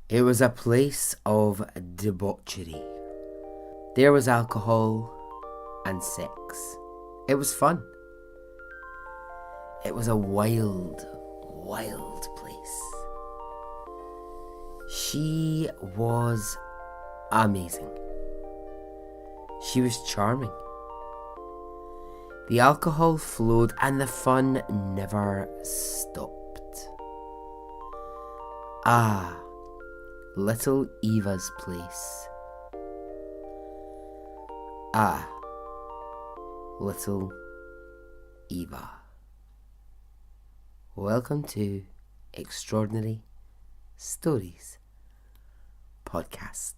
It was a place of debauchery. There was alcohol and sex. It was fun. It was a wild, wild place. She was amazing. She was charming. The alcohol flowed and the fun never stopped. Ah, little Eva's place. Ah, little Eva. Welcome to Extraordinary Stories Podcast.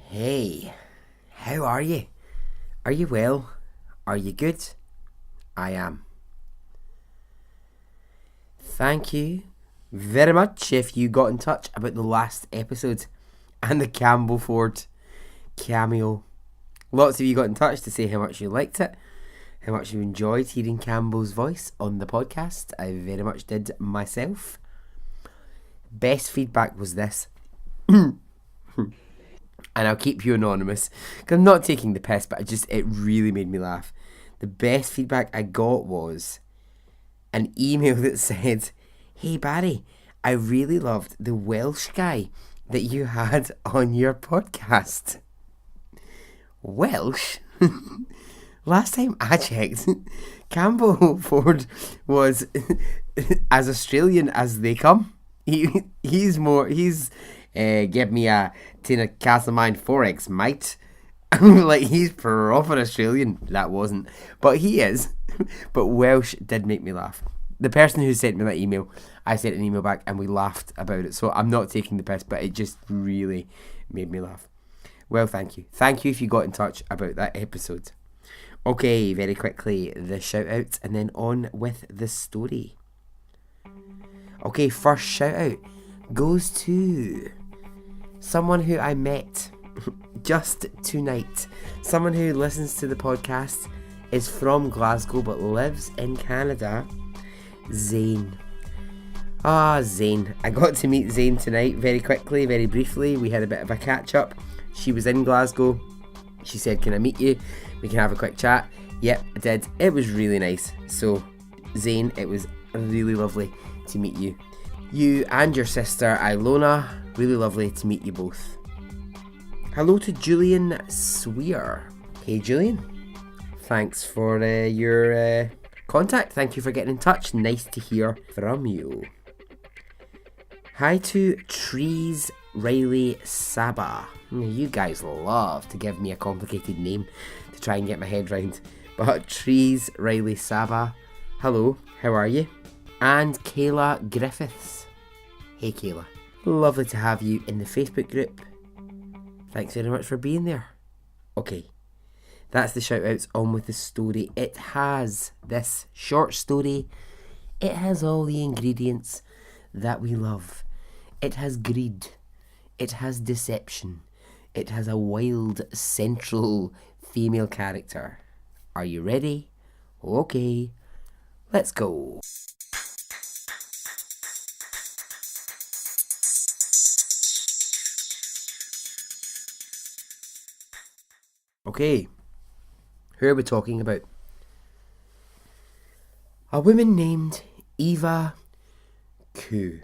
Hey, how are you? Are you well? Are you good? I am. Thank you very much if you got in touch about the last episode and the Campbellford cameo. Lots of you got in touch to say how much you liked it, how much you enjoyed hearing Campbell's voice on the podcast. I very much did myself. Best feedback was this. And I'll keep you anonymous because I'm not taking the piss, but it really made me laugh. The best feedback I got was an email that said, "Hey Barry, I really loved the Welsh guy that you had on your podcast." Welsh? Last time I checked, Campbellford was as Australian as they come. He's give me a tin of Castlemine 4X, mate. Like, he's proper Australian. That wasn't. But he is. But Welsh did make me laugh. The person who sent me that email, I sent an email back and we laughed about it. So I'm not taking the piss, but it just really made me laugh. Well, thank you. Thank you if you got in touch about that episode. Okay, very quickly, the shout outs and then on with the story. Okay, first shout out goes to someone who I met just tonight. Someone who listens to the podcast, is from Glasgow but lives in Canada. Zane. Zane. I got to meet Zane tonight very quickly, very briefly. We had a bit of a catch up. She was in Glasgow. She said, "Can I meet you? We can have a quick chat." Yep, I did. It was really nice. So, Zane, it was really lovely to meet you. You and your sister Ilona, really lovely to meet you both. Hello to Julian Swear. Hey Julian, thanks for your contact. Thank you for getting in touch. Nice to hear from you. Hi to Trees Riley Saba. You guys love to give me a complicated name to try and get my head round. But Trees Riley Saba, hello, how are you? And Kayla Griffiths. Hey Kayla, lovely to have you in the Facebook group. Thanks very much for being there. Okay, that's the shout outs. On with the story. It has this short story. It has all the ingredients that we love. It has greed. It has deception. It has a wild central female character. Are you ready? Okay, let's go. Okay, who are we talking about? A woman named Eva Q.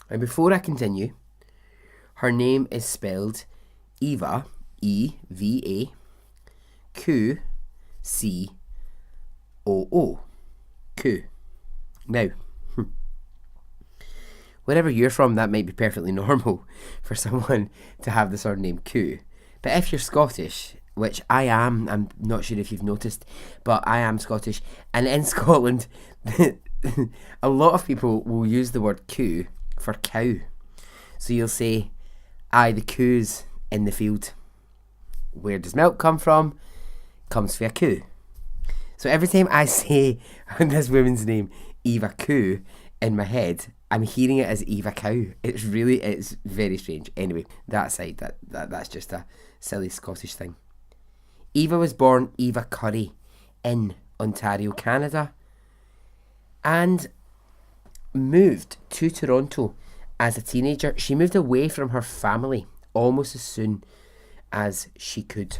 And before I continue, her name is spelled Eva, E-V-A, Q-C-O-O. Koo. Now, wherever you're from, that might be perfectly normal for someone to have the surname Koo. But if you're Scottish, which I am, I'm not sure if you've noticed, but I am Scottish, and in Scotland, a lot of people will use the word coo for cow. So you'll say, aye, the coo's in the field. Where does milk come from? Comes from a coo. So every time I say this woman's name, Eva Coo, in my head, I'm hearing it as Eva Cow. It's very strange. Anyway, that aside, that's just a silly Scottish thing. Eva was born Eva Curry in Ontario, Canada, and moved to Toronto as a teenager. She moved away from her family almost as soon as she could.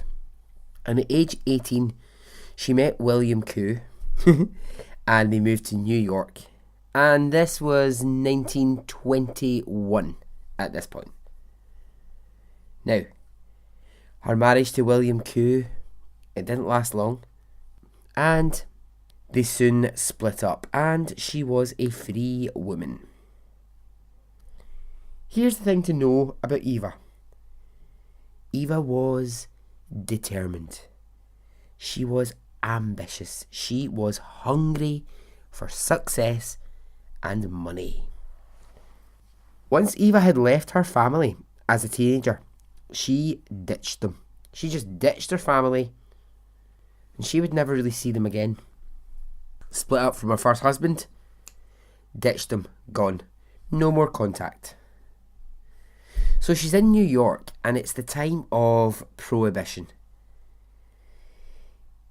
And at age 18, she met William Koo and they moved to New York. And this was 1921 at this point. Now, her marriage to William Koo, it didn't last long. And they soon split up and she was a free woman. Here's the thing to know about Eva. Eva was determined. She was ambitious. She was hungry for success and money. Once Eva had left her family as a teenager, she ditched them. She just ditched her family and she would never really see them again. Split up from her first husband, ditched them, gone. No more contact. So she's in New York and it's the time of Prohibition.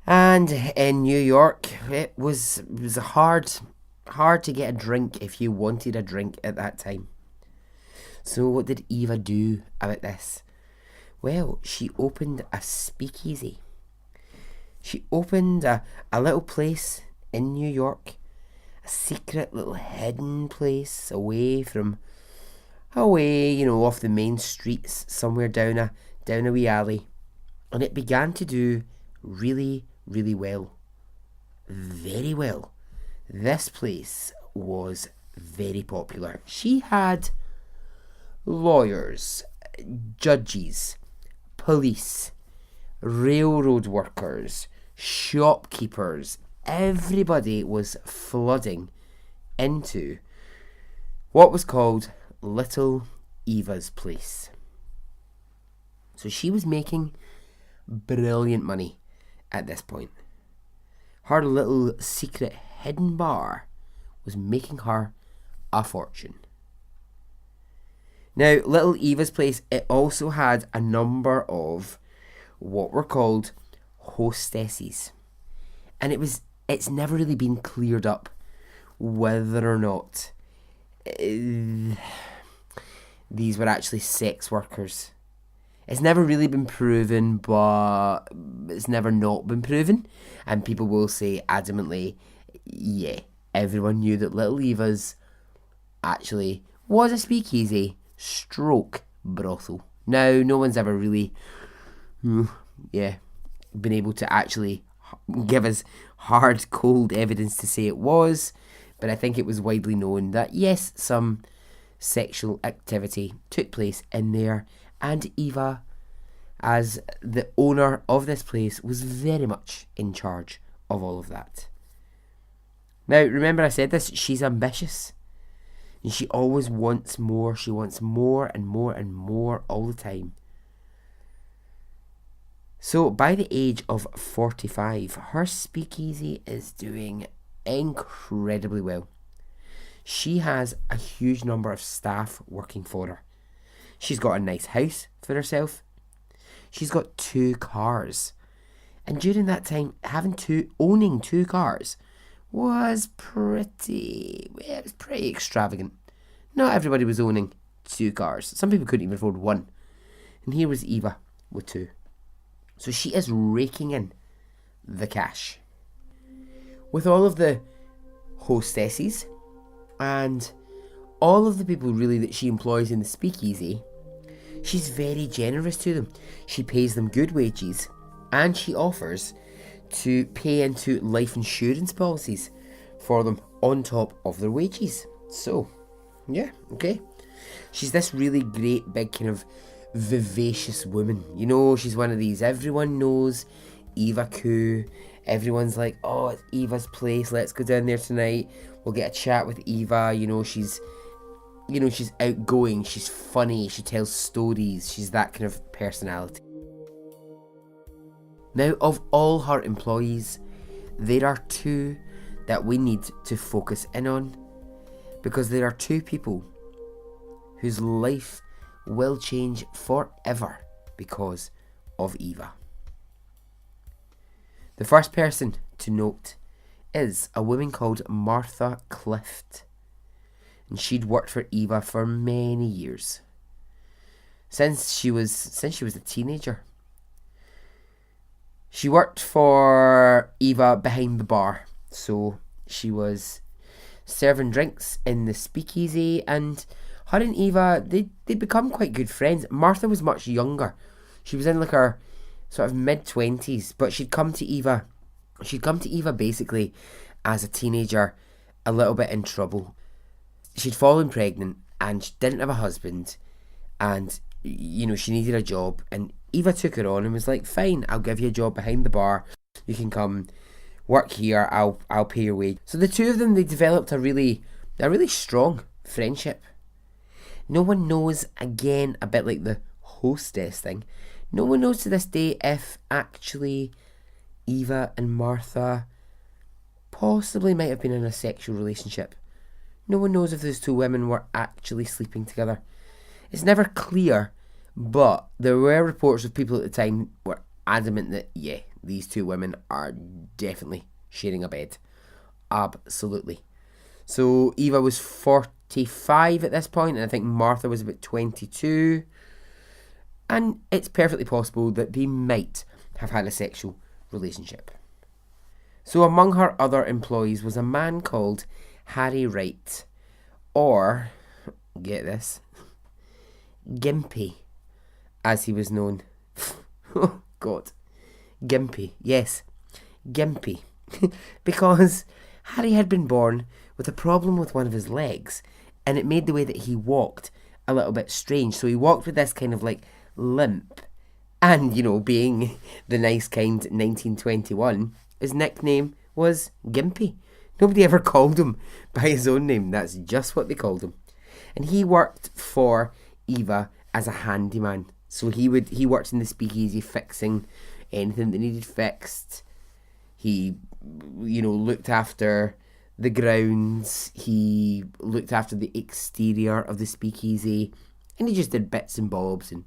And in New York, it was hard to get a drink if you wanted a drink at that time. So what did Eva do about this? Well, she opened a speakeasy. She opened a little place in New York, a secret little hidden place away, off the main streets, somewhere down a wee alley. And it began to do really, really well. Very well. This place was very popular. She had lawyers, judges, police, railroad workers, shopkeepers. Everybody was flooding into what was called Little Eva's place. So she was making brilliant money at this point. Her little secret hidden bar was making her a fortune. Now, Little Eva's place, it also had a number of what were called hostesses. And it's never really been cleared up whether or not these were actually sex workers. It's never really been proven, but it's never not been proven. And people will say adamantly, yeah, everyone knew that Little Eva's actually was a speakeasy stroke brothel. Now, no one's ever really, been able to actually give us hard, cold evidence to say it was. But I think it was widely known that, yes, some sexual activity took place in there, and Eva, as the owner of this place, was very much in charge of all of that. Now, remember I said this, she's ambitious, and she always wants more. She wants more and more and more all the time. So by the age of 45, her speakeasy is doing incredibly well. She has a huge number of staff working for her. She's got a nice house for herself. She's got 2 cars. And during that time, owning 2 cars was pretty extravagant. Not everybody was owning 2 cars. Some people couldn't even afford 1. And here was Eva with 2. So she is raking in the cash. With all of the hostesses and all of the people really that she employs in the speakeasy, she's very generous to them. She pays them good wages and she offers to pay into life insurance policies for them on top of their wages. So, yeah, okay. She's this really great, big, kind of vivacious woman. You know, she's one of these, everyone knows Eva Koo. Everyone's like, oh, it's Eva's place, let's go down there tonight. We'll get a chat with Eva. She's outgoing, she's funny, she tells stories, she's that kind of personality. Now, of all her employees, there are two that we need to focus in on, because there are two people whose life will change forever because of Eva. The first person to note is a woman called Martha Clift, and she'd worked for Eva for many years, since she was a teenager. She worked for Eva behind the bar, so she was serving drinks in the speakeasy, and her and Eva, they'd become quite good friends. Martha was much younger. She was in like her sort of mid-20s, but she'd come to Eva basically as a teenager, a little bit in trouble. She'd fallen pregnant and she didn't have a husband, and she needed a job, and Eva took her on and was like, fine, I'll give you a job behind the bar, you can come work here, I'll pay your wage. So the two of them, they developed a really strong friendship. No one knows, again, a bit like the hostess thing, no one knows to this day if actually Eva and Martha possibly might have been in a sexual relationship. No one knows if those two women were actually sleeping together. It's never clear, but there were reports of people at the time were adamant that, yeah, these two women are definitely sharing a bed. Absolutely. So Eva was 45 at this point, and I think Martha was about 22. And it's perfectly possible that they might have had a sexual relationship. So among her other employees was a man called Harry Wright, or, get this, Gimpy, as he was known. Oh, God. Gimpy. Yes, Gimpy. Because Harry had been born with a problem with one of his legs, and it made the way that he walked a little bit strange. So he walked with this kind of like limp. And, being the nice kind 1921, his nickname was Gimpy. Nobody ever called him by his own name. That's just what they called him. And he worked for Eva as a handyman. So he worked in the speakeasy fixing anything that needed fixed. He, looked after the grounds. He looked after the exterior of the speakeasy. And he just did bits and bobs and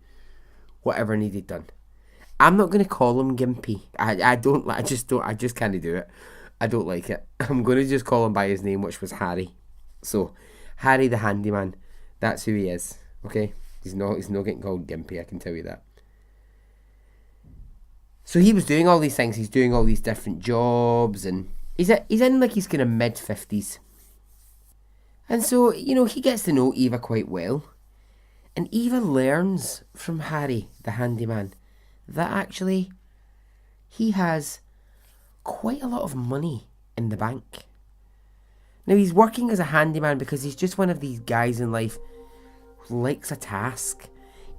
whatever needed done. I'm not going to call him Gimpy. I just can't do it. I don't like it. I'm going to just call him by his name, which was Harry. So, Harry the handyman. That's who he is. Okay? He's not getting called Gimpy, I can tell you that. So he was doing all these things. He's doing all these different jobs, and he's in like his kind of mid-50s. And so, he gets to know Eva quite well. And Eva learns from Harry, the handyman, that actually he has quite a lot of money in the bank. Now, he's working as a handyman because he's just one of these guys in life who likes a task.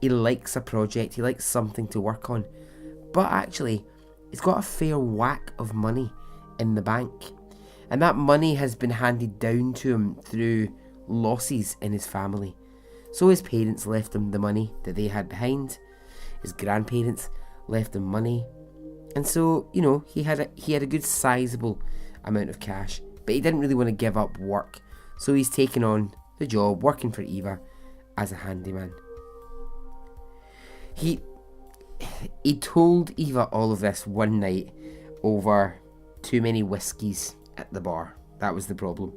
He likes a project. He likes something to work on. But actually, he's got a fair whack of money in the bank. And that money has been handed down to him through losses in his family. So his parents left him the money that they had behind. His grandparents left him money. And so, he had a good sizable amount of cash. But he didn't really want to give up work. So he's taken on the job working for Eva as a handyman. He told Eva all of this one night over too many whiskies at the bar. That was the problem.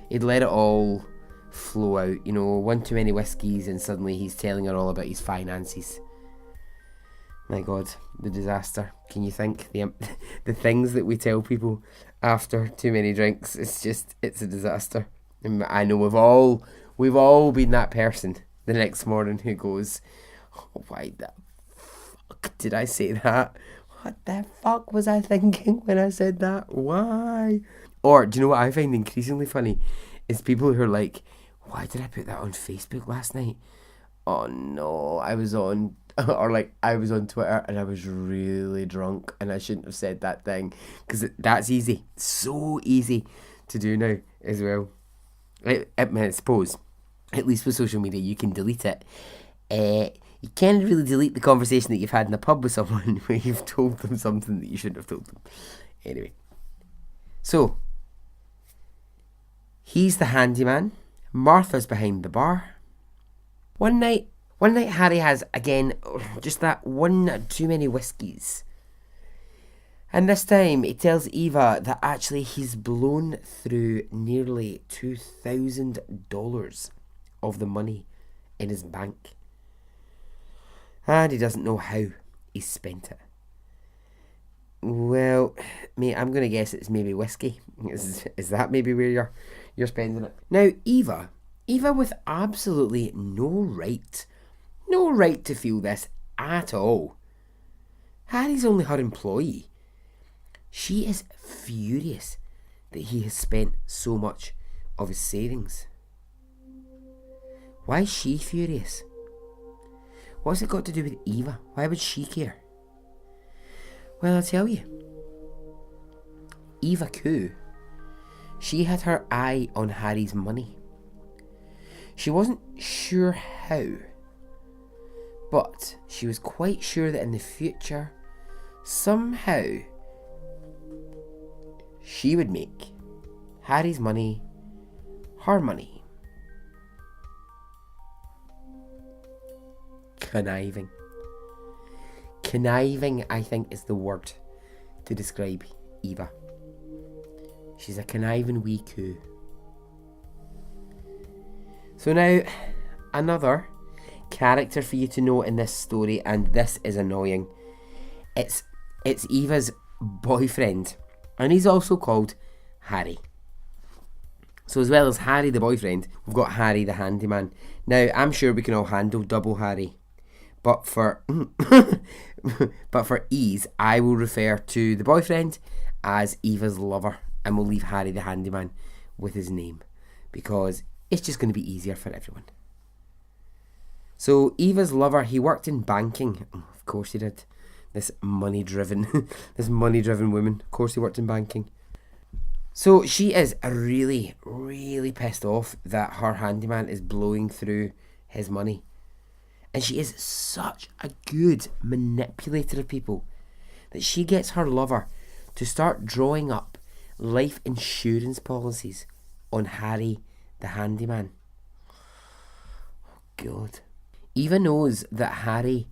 He'd let it all flow out, one too many whiskies, and suddenly he's telling her all about his finances. My God, the disaster. Can you think the things that we tell people after too many drinks? It's a disaster. And I know we've all been that person the next morning who goes, oh, why the fuck did I say that? What the fuck was I thinking when I said that? Why? Or, do you know what I find increasingly funny? Is people who are like, why did I put that on Facebook last night? Oh no, I was on, or like, I was on Twitter and I was really drunk and I shouldn't have said that thing. Because that's easy. So easy to do now as well. I suppose, at least with social media, you can delete it. You can't really delete the conversation that you've had in a pub with someone where you've told them something that you shouldn't have told them. Anyway. So, he's the handyman. Martha's behind the bar. One night Harry has, again, just that one too many whiskies. And this time he tells Eva that actually he's blown through nearly $2,000 of the money in his bank. And he doesn't know how he spent it. Well, mate, I'm going to guess it's maybe whiskey. Is that maybe where you're spending it? Now, Eva with absolutely no right to feel this at all. Harry's only her employee. She is furious that he has spent so much of his savings. Why is she furious? What's it got to do with Eva? Why would she care? Well, I'll tell you. Eva Koo, she had her eye on Harry's money. She wasn't sure how, but she was quite sure that in the future, somehow, she would make Harry's money her money. Conniving. Conniving, I think, is the word to describe Eva. She's a conniving wee coo. So now, another character for you to know in this story, and this is annoying. It's Eva's boyfriend, and he's also called Harry. So as well as Harry the boyfriend, we've got Harry the handyman. Now, I'm sure we can all handle double Harry. But for ease, I will refer to the boyfriend as Eva's lover, and we'll leave Harry the handyman with his name, because it's just going to be easier for everyone. So Eva's lover, he worked in banking. Oh, of course he did. This money-driven woman. Of course he worked in banking. So she is really, really pissed off that her handyman is blowing through his money. And she is such a good manipulator of people that she gets her lover to start drawing up life insurance policies on Harry the handyman. Oh God. Eva knows that Harry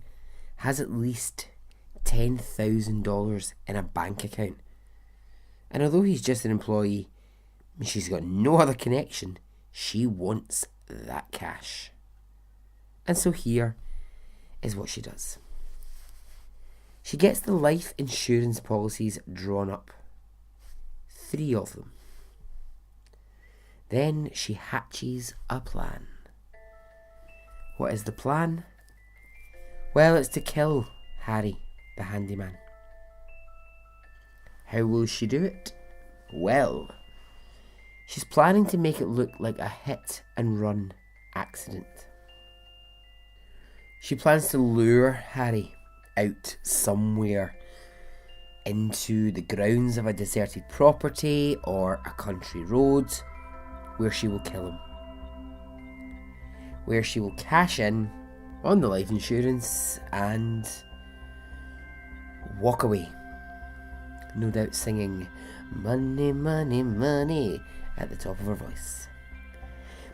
has at least $10,000 in a bank account. And although he's just an employee, she's got no other connection, she wants that cash. And so here is what she does. She gets the life insurance policies drawn up. 3 of them. Then she hatches a plan. What is the plan? Well, it's to kill Harry, the handyman. How will she do it? Well, she's planning to make it look like a hit and run accident. She plans to lure Harry out somewhere into the grounds of a deserted property or a country road, where she will kill him. Where she will cash in on the life insurance and walk away. No doubt singing "Money, money, money" at the top of her voice.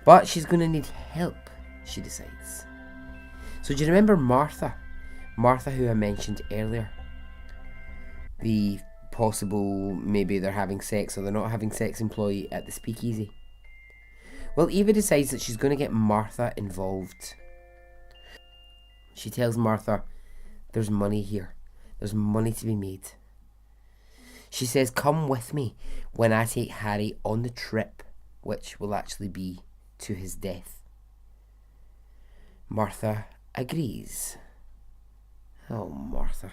But she's going to need help, she decides. So do you remember Martha? Martha, who I mentioned earlier. The possible, maybe they're having sex or they're not having sex employee at the speakeasy. Well, Eva decides that she's going to get Martha involved. She tells Martha, there's money here. There's money to be made. She says, come with me when I take Harry on the trip, which will actually be to his death. Martha agrees. Oh, Martha.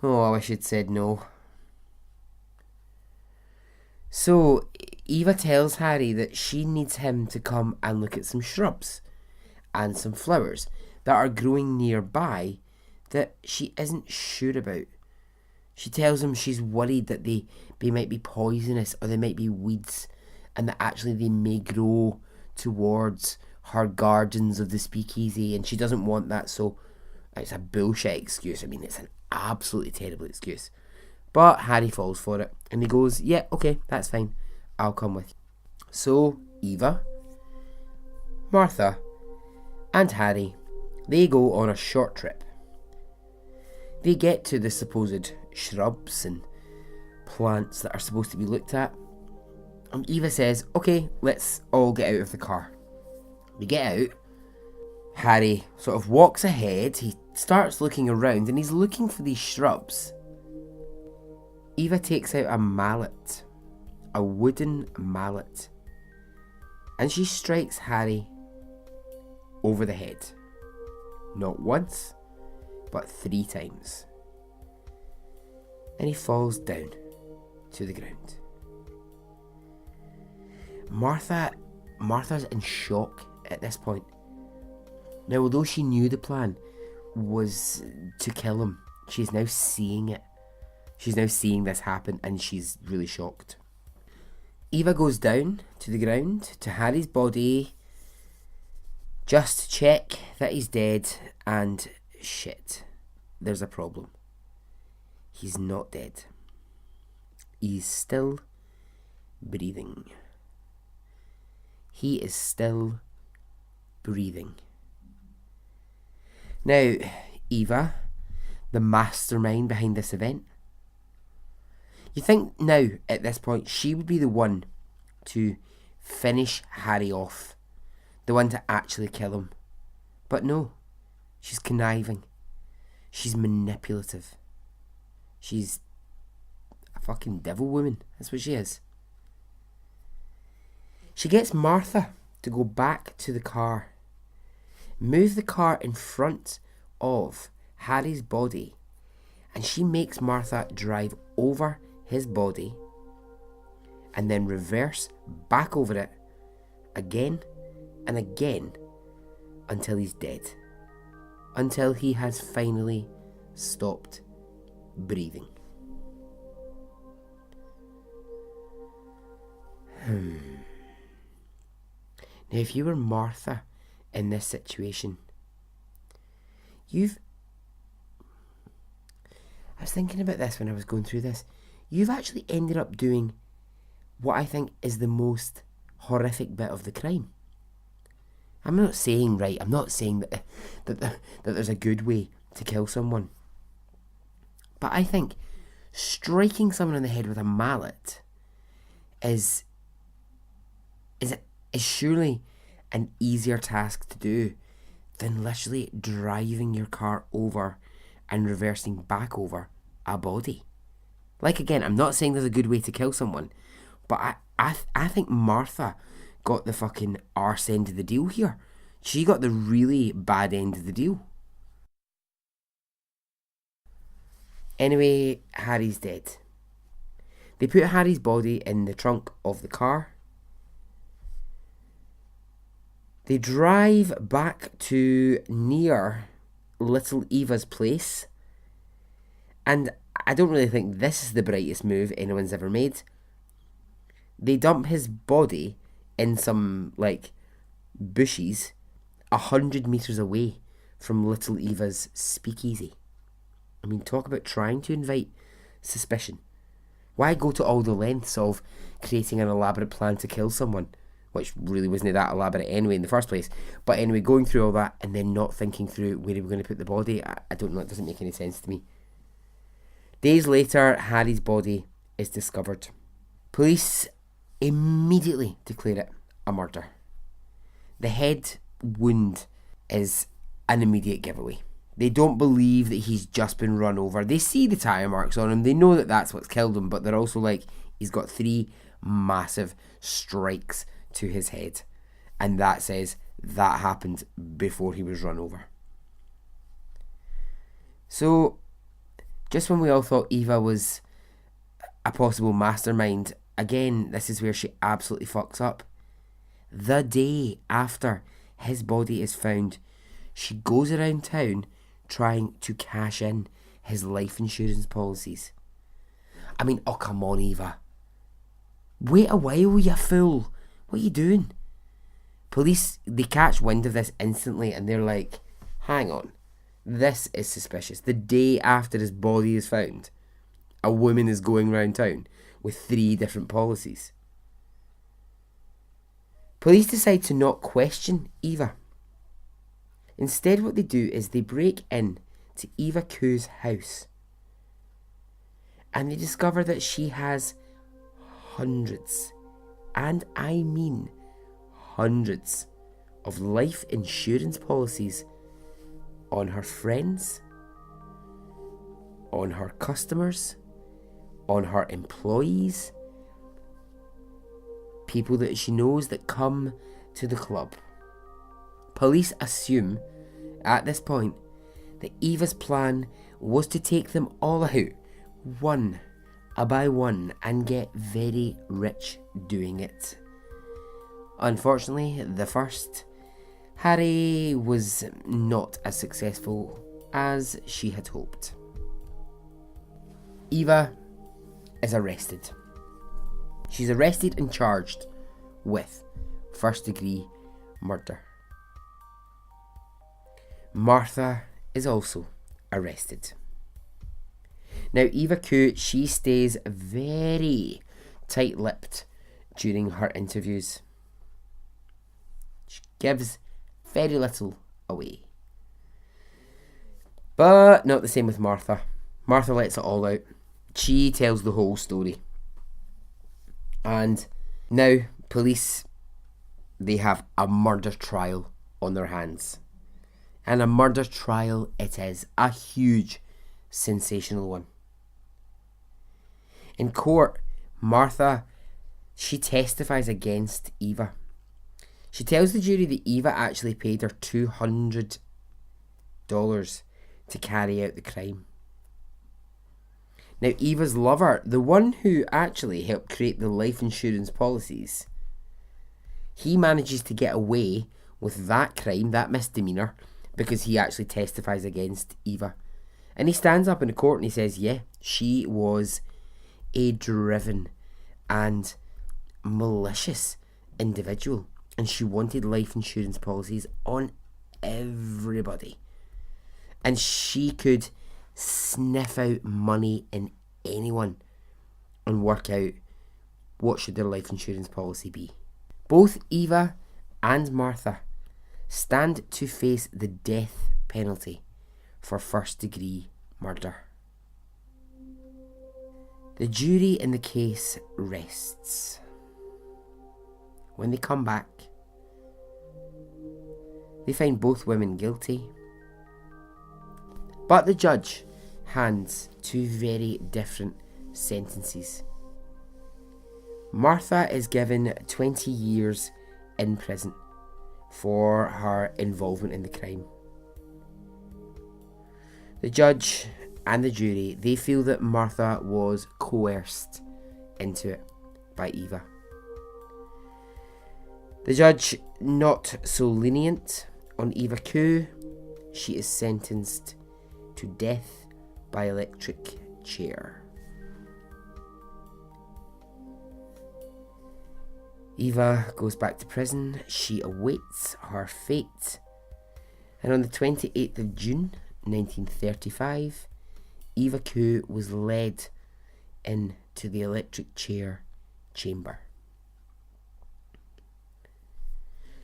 Oh, I wish she'd said no. So Eva tells Harry that she needs him to come and look at some shrubs and some flowers that are growing nearby that she isn't sure about. She tells him she's worried that they might be poisonous or they might be weeds, and that actually they may grow towards her gardens of the speakeasy, and she doesn't want that. So it's a bullshit excuse. I mean, it's an absolutely terrible excuse. But Harry falls for it, and he goes, yeah, okay, that's fine. I'll come with you. So Eva, Martha, and Harry, they go on a short trip. They get to the supposed shrubs and plants that are supposed to be looked at. And Eva says, okay, let's all get out of the car. They get out. Harry sort of walks ahead. He starts looking around and he's looking for these shrubs. Eva takes out a mallet, a wooden mallet, and she strikes Harry over the head. Not once, but 3 times. And he falls down to the ground. Martha's in shock at this point. Now, although she knew the plan was to kill him, she's now seeing it. She's now seeing this happen and she's really shocked. Eva goes down to the ground to Harry's body just to check that he's dead, and shit, there's a problem. He's not dead. He's still breathing. He is still breathing. Now, Eva, the mastermind behind this event, you think now, at this point, she would be the one to finish Harry off, the one to actually kill him. But no, she's conniving. She's manipulative. She's a fucking devil woman. That's what she is. She gets Martha to go back to the car, move the car in front of Harry's body, and she makes Martha drive over his body and then reverse back over it again and again until he's dead, until he has finally stopped breathing. Now, if you were Martha in this situation, I was thinking about this when I was going through this. You've actually ended up doing what I think is the most horrific bit of the crime. I'm not saying that there's a good way to kill someone. But I think striking someone in the head with a mallet is surely an easier task to do than literally driving your car over and reversing back over a body. Like, again, I'm not saying there's a good way to kill someone, but I think Martha got the fucking arse end of the deal here. She got the really bad end of the deal. Anyway, Harry's dead. They put Harry's body in the trunk of the car. They drive back to near Little Eva's place. And I don't really think this is the brightest move anyone's ever made. They dump his body in some, bushes 100 metres away from Little Eva's speakeasy. I mean, talk about trying to invite suspicion. Why go to all the lengths of creating an elaborate plan to kill someone, which really wasn't that elaborate anyway in the first place? But anyway, going through all that and then not thinking through where they were going to put the body, I don't know, it doesn't make any sense to me. Days later, Harry's body is discovered. Police immediately declare it a murder. The head wound is an immediate giveaway. They don't believe that he's just been run over. They see the tyre marks on him. They know that that's what's killed him, but they're also like, he's got 3 massive strikes to his head. And that says that happened before he was run over. So, just when we all thought Eva was a possible mastermind, again, this is where she absolutely fucks up. The day after his body is found, she goes around town trying to cash in his life insurance policies. I mean, oh come on, Eva. Wait a while, you fool. What are you doing? Police, they catch wind of this instantly and they're like, hang on, this is suspicious. The day after his body is found, a woman is going around town with 3 different policies. Police decide to not question Eva. Instead, what they do is they break in to Eva Ku's house and they discover that she has hundreds, and I mean hundreds, of life insurance policies on her friends, on her customers, on her employees, people that she knows that come to the club. Police assume at this point that Eva's plan was to take them all out, one by one, and get very rich doing it. Unfortunately, the first, Harry, was not as successful as she had hoped. Eva is arrested. She's arrested and charged with first-degree murder. Martha is also arrested. Now, Eva Ku, she stays very tight-lipped during her interviews. She gives very little away. But not the same with Martha. Martha lets it all out. She tells the whole story. And now, police, they have a murder trial on their hands. And a murder trial it is. A huge, sensational one. In court, Martha, she testifies against Eva. She tells the jury that Eva actually paid her $200 to carry out the crime. Now, Eva's lover, the one who actually helped create the life insurance policies, he manages to get away with that crime, that misdemeanour, because he actually testifies against Eva. And he stands up in the court and he says, yeah, she was a driven and malicious individual, and she wanted life insurance policies on everybody, and she could sniff out money in anyone and work out what should their life insurance policy be. Both Eva and Martha stand to face the death penalty for first-degree murder. The jury in the case rests. When they come back, they find both women guilty, but the judge hands 2 very different sentences. Martha is given 20 years in prison for her involvement in the crime. The judge and the jury, they feel that Martha was coerced into it by Eva. The judge, not so lenient on Eva Ku. She is sentenced to death by electric chair. Eva goes back to prison. She awaits her fate. And on the 28th of June 1935, Eva Ku was led into the electric chair chamber.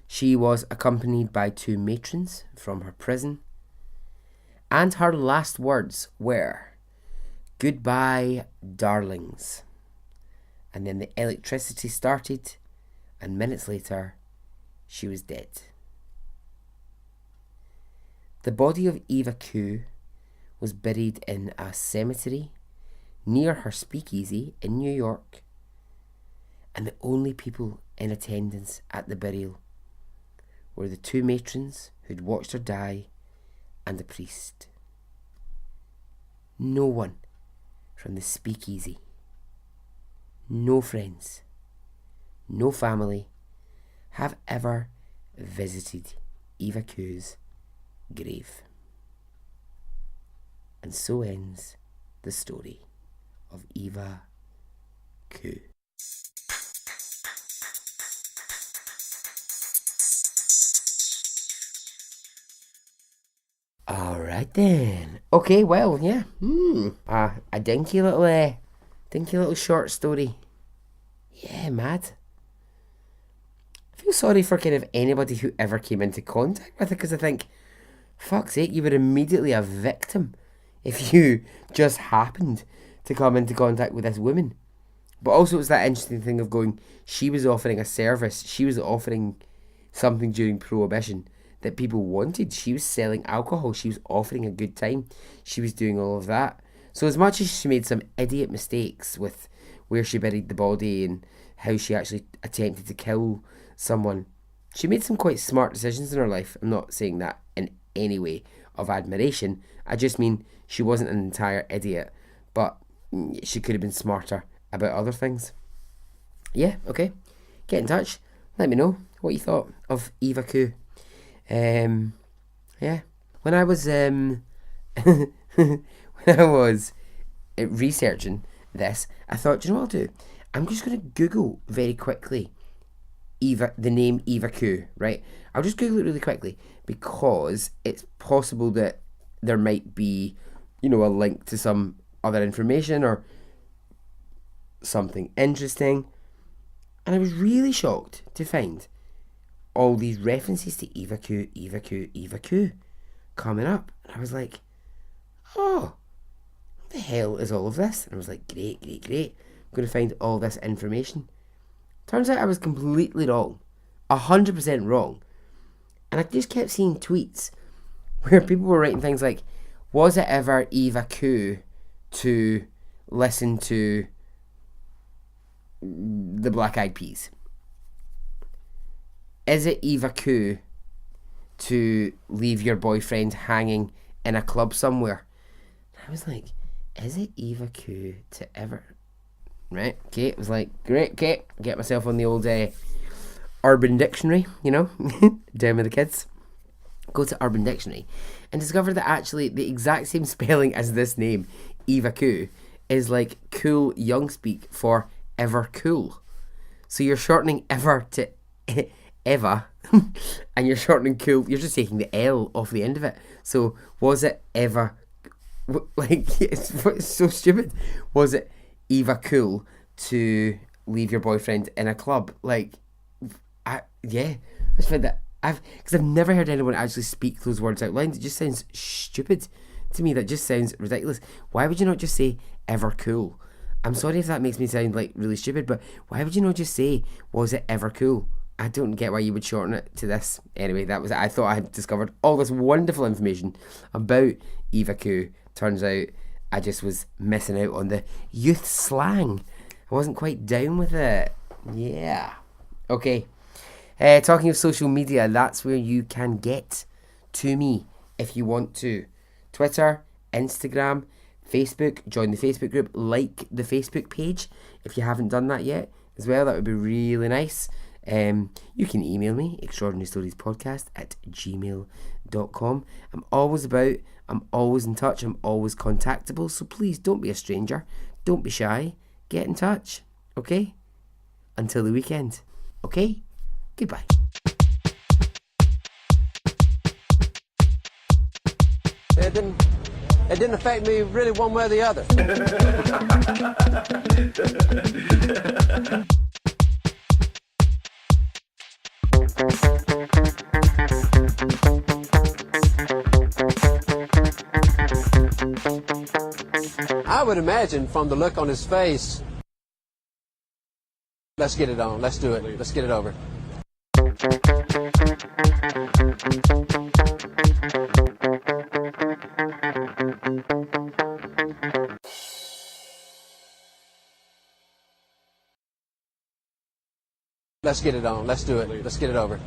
She was accompanied by 2 matrons from her prison, and her last words were, "Goodbye, darlings." And then the electricity started, and minutes later, she was dead. The body of Eva Ku was buried in a cemetery near her speakeasy in New York, and the only people in attendance at the burial were the 2 matrons who'd watched her die and a priest. No one from the speakeasy no friends, no family have ever visited Eva Ku's grave. And so ends the story of Eva Ku. Alright then. Okay, well, yeah. A dinky little short story. Yeah, mad. I feel sorry for kind of anybody who ever came into contact with it, because I think, fuck's sake, you were immediately a victim if you just happened to come into contact with this woman. But also it's that interesting thing of going, she was offering a service, she was offering something during Prohibition that people wanted. She was selling alcohol, she was offering a good time, she was doing all of that. So as much as she made some idiot mistakes with where she buried the body and how she actually attempted to kill someone, she made some quite smart decisions in her life. I'm not saying that in any way of admiration, I just mean she wasn't an entire idiot, but she could have been smarter about other things. Yeah, okay. Get in touch. Let me know what you thought of Eva Ku. Yeah. When I was researching this, I thought, do you know what I'll do? I'm just going to Google very quickly the name Eva Ku, right? I'll just Google it really quickly because it's possible that there might be, a link to some other information or something interesting. And I was really shocked to find all these references to Eva Ku, Eva Ku, Eva Ku coming up. And I was like, oh, what the hell is all of this? And I was like, great. I'm going to find all this information. Turns out I was completely wrong. 100% wrong. And I just kept seeing tweets where people were writing things like, was it ever Eva Ku to listen to the Black Eyed Peas? Is it Eva Ku to leave your boyfriend hanging in a club somewhere? I was like, is it Eva Ku to ever... Right, okay, it was like, great, okay, get myself on the old Urban Dictionary, down with the kids. Go to Urban Dictionary and discover that actually the exact same spelling as this name, Eva Ku, is like cool young speak for ever cool. So you're shortening ever to Eva, and you're shortening cool, you're just taking the L off the end of it. So was it ever, it's so stupid. Was it Eva Cool to leave your boyfriend in a club? I just find that because I've never heard anyone actually speak those words out loud. It just sounds stupid to me. That just sounds ridiculous. Why would you not just say ever cool? I'm sorry if that makes me sound like really stupid, but why would you not just say, was it ever cool? I don't get why you would shorten it to this. Anyway, that was it. I thought I had discovered all this wonderful information about Eva Ku. Turns out I just was missing out on the youth slang. I wasn't quite down with it. Yeah. Okay. Talking of social media, that's where you can get to me if you want to. Twitter, Instagram, Facebook. Join the Facebook group. Like the Facebook page if you haven't done that yet as well. That would be really nice. You can email me, extraordinarystoriiespodcast@gmail.com. I'm always about, I'm always in touch, I'm always contactable, so please don't be a stranger, don't be shy, get in touch, okay? Until the weekend, okay? Goodbye. It didn't affect me really one way or the other. I would imagine from the look on his face, let's get it on, let's do it, let's get it over. Let's get it on, let's do it, let's get it over.